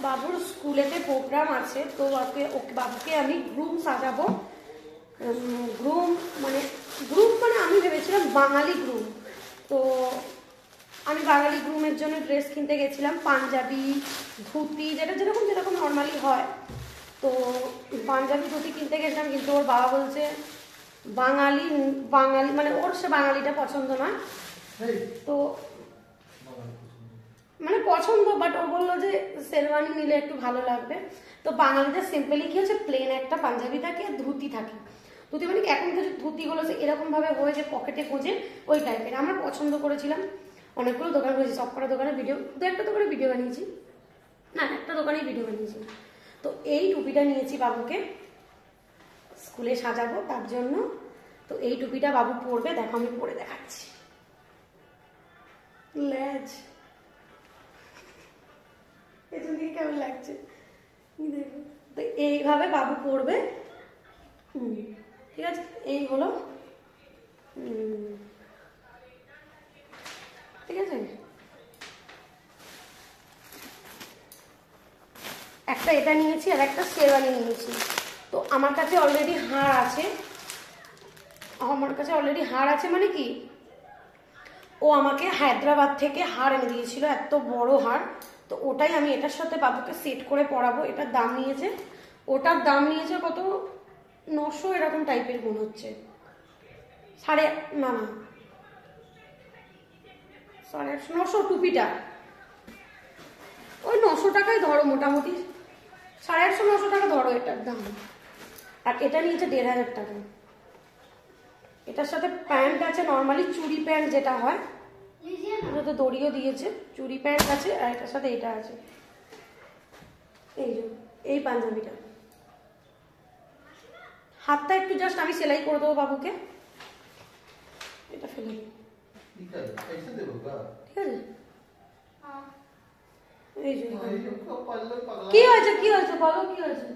বাবুর স্কুলেতে প্রোগ্রাম আছে, তো বাবুকে আমি গ্রুম সাজাবো। গ্রুম মানে আমি ভেবেছিলাম বাঙালি গ্রুম। তো আমি বাঙালি গ্রুমের জন্য ড্রেস কিনতে গেছিলাম, পাঞ্জাবি ধুতি, যেরকম নর্মালি হয়। তো পাঞ্জাবি ধুতি কিনতে গেছিলাম, কিন্তু ওর বাবা বলছে বাঙালি মানে ওর সে বাঙালিটা পছন্দ নয়। তো মানে পছন্দ, বাট ও বললো যে শেরওয়ানি নিলে একটু ভালো লাগবে। তো বাঙালিটা সিম্পলি কি হচ্ছে, প্লেন একটা পাঞ্জাবি থাকে আর ধুতি থাকে। ধুতি মানে এখনকার ধুতিগুলো এরকম ভাবে হয় যে পকেটে গোজে, ওই টাইপের। আমরা পছন্দ করেছিলাম, অনেকগুলো দোকান করেছি, সব কটা দোকানে ভিডিও, একটা দোকানে ভিডিও বানিয়েছি, না একটা দোকানেই ভিডিও বানিয়েছি। তো এই টুপিটা নিয়েছি বাবুকে স্কুলে সাজাবো তার জন্য। তো এই টুপিটা বাবু পরবে, দেখো আমি পরে দেখাচ্ছি। লেজ পেছন দিকে কেমন লাগছে দেখো। তো এইভাবে বাবু পরবে, ঠিক আছে? এই হলো, ঠিক আছে। একটা এটা নিয়েছি আর একটা শেরওয়ানি নিয়েছি। তো আমার কাছে অলরেডি হার আছে, মানে কি ও আমাকে হায়দ্রাবাদ থেকে হার এনে দিয়েছিল, এত বড় হার। তো ওটাই আমি এটার সাথে বাবুকে সেট করে পরাবো। ওটার দাম নিয়েছে কত, 900 এরকম টাইপের মনে হচ্ছে, সাড়ে 900 টুপিটা ওই 900 টাকায় ধরো, মোটামুটি 850-900 টাকা ধরো এটার দাম। আর এটা নিয়েছে 1500 টাকা। এটার সাথে প্যান্ট আছে, নর্মালি চুড়ি প্যান্ট যেটা হয়, তো দড়িও দিয়েছে, চুড়ি প্যান্ট আছে, আর এটার সাথে এটা আছে, এই পাঞ্জাবিটা। হাতটা একটু জাস্ট আমি সেলাই করে দেবো বাবুকে, এটা ফেলে দিই, ঠিক আছে? এই যে কি হয়েছে বলো, কি হয়েছে?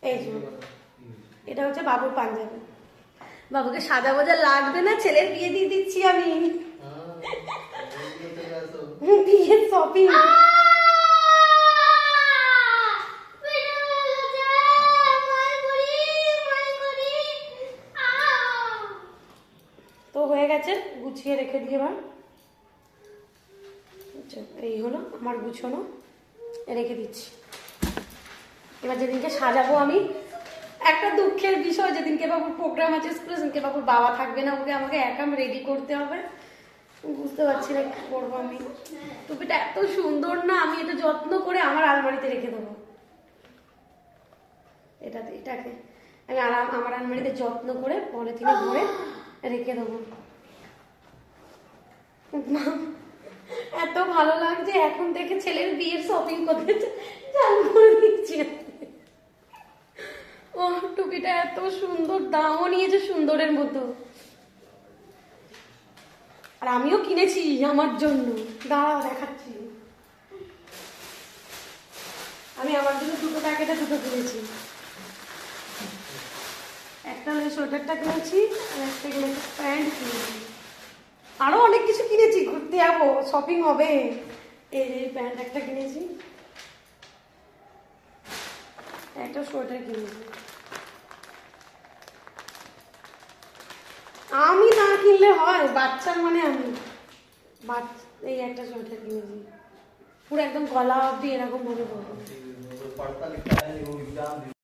এই যে এটা হচ্ছে বাবুর পাঞ্জাবি। বাবুকে সাজাবো যা লাগবে না, ছেলের বিয়ে দিয়ে দিচ্ছি আমি, বিয়ের শপিং। তো হয়ে গেছে, গুছিয়ে রেখে দিয়ে এবার এই হলো আমার গুছানো, রেখে দিচ্ছি। এবার যেদিনকে সাজাবো আমি, একটা দুঃখের বিষয়, যেদিনকে বাবুর প্রোগ্রাম আছে স্কুলে, সেদিনকে বাবুর বাবা থাকবে না, ওকে আমাকে একা রেডি করতে হবে। বুঝতে পারছি না কি করবো আমি। টুপিটা এত সুন্দর না, আমি এটা যত্ন করে আমার আলমারিতে রেখে দেবো। এটাকে আমি আমার আলমারিতে যত্ন করে পলিথিনে ভরে রেখে দেবো। এত ভালো লাগছে, এখন থেকে ছেলের বিয়ের শপিং করতে চালু করে দিচ্ছি। ও টুপিটা এত সুন্দর, দামও নিয়েছে সুন্দরের মতো, আর আমিও কিনেছি আমার জন্য, দাঁড়াও দেখাচ্ছি। আমি আমার জন্য দুটো প্যাকেটে দুটো কিনেছি, একটা সোয়েটারটা কিনেছি আর একটা কিনেছি প্যান্ট কিনেছি, আরো অনেক কিছু কিনেছি, ঘুরতে যাবো, শপিং হবে। এই প্যান্ট একটা কিনেছি, একটা সোয়েটার কিনেছি। আমি না কিনলে হয়, বাচ্চার মানে আমি এই একটা সোয়েটার কিনেছি, পুরো একদম গলা অব্দি এরকম ভাবে বলবো।